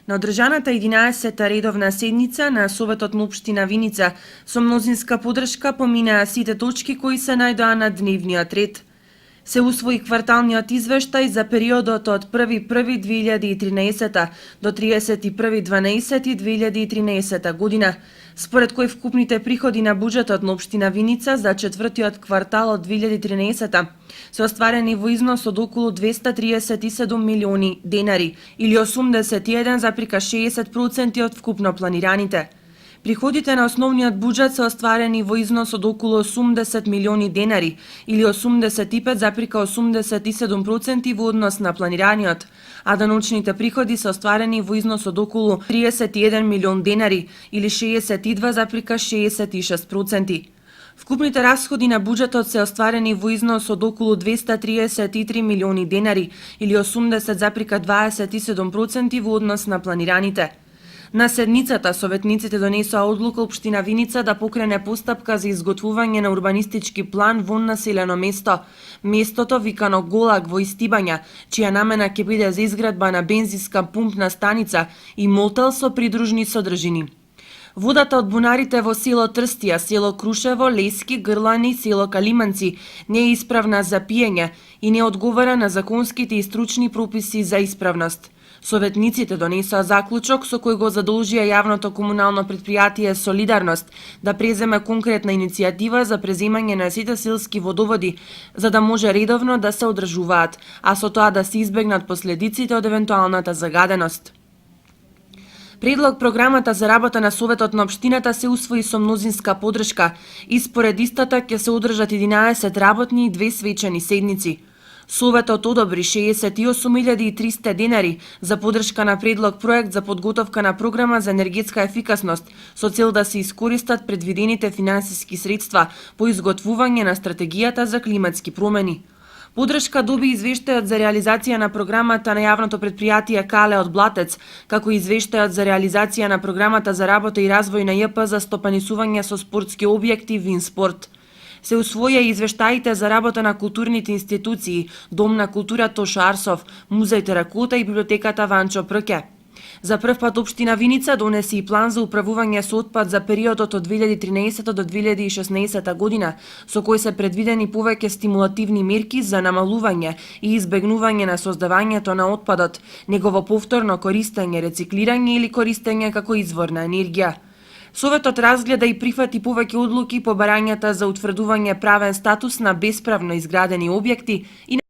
На одржаната 11-та редовна седница на Советот на Општина Виница со мнозинска подршка поминаа сите точки кои се најдоа на дневниот ред. Се усвои кварталниот извештај за периодот од 1.1.2013 до 31.12.2013 година, според кој вкупните приходи на буџетот на Општина Виница за четвртиот квартал од 2013 се остварени во износ од околу 237 милиони денари или 81,60% од вкупно планираните. Приходите на основниот буџет се остварени во износ од околу 80 милиони денари или 85,87% во однос на планираниот, а даночните приходи се остварени во износ од околу 31 милион денари или 62,66%. Вкупните расходи на буџетот се остварени во износ од околу 233 милиони денари или 80,27% во однос на планираните. На седницата советниците донесоа одлука Општина Виница да покрене постапка за изготвување на урбанистички план во населено место. Местото викано Голак во Истибања, чија намена ќе биде за изградба на бензинска пумпна станица и мотел со придружни содржини. Водата од бунарите во село Трстија, село Крушево, Лески, Грлани, село Калиманци не е исправна за пиење и не одговара на законските и стручни прописи за исправност. Советниците донесоа заклучок со кој го задолжија јавното комунално претпријатие Солидарност да преземе конкретна иницијатива за преземање на сите селски водоводи, за да може редовно да се одржуваат, а со тоа да се избегнат последиците од евентуалната загаденост. Предлог програмата за работа на Советот на Општината се усвои со мнозинска подршка и според истата ќе се одржат 11 работни и 2 свечени седници. Советот одобри 68.300 денари за подршка на предлог проект за подготовка на програма за енергетска ефикасност со цел да се искористат предвидените финансиски средства по изготвување на стратегијата за климатски промени. Подршка доби извештајот за реализација на програмата на јавното претпријатие Кале од Блатец, како и извештајот за реализација на програмата за работа и развој на ЈП за стопанисување со спортски објекти Винспорт. Се усвоја и извештаите за работа на културните институции, Дом на култура Тошо Арсов, Музеј Теракота и библиотеката Ванчо Прке. За прв пат Општина Виница донесе и план за управување со отпад за периодот од 2013 до 2016 година, со кој се предвидени повеќе стимулативни мерки за намалување и избегнување на создавањето на отпадот, негово повторно користење, рециклирање или користење како извор на енергија. Советот разгледа и прифати повеќе одлуки по барањата за утврдување правен статус на бесправно изградени објекти и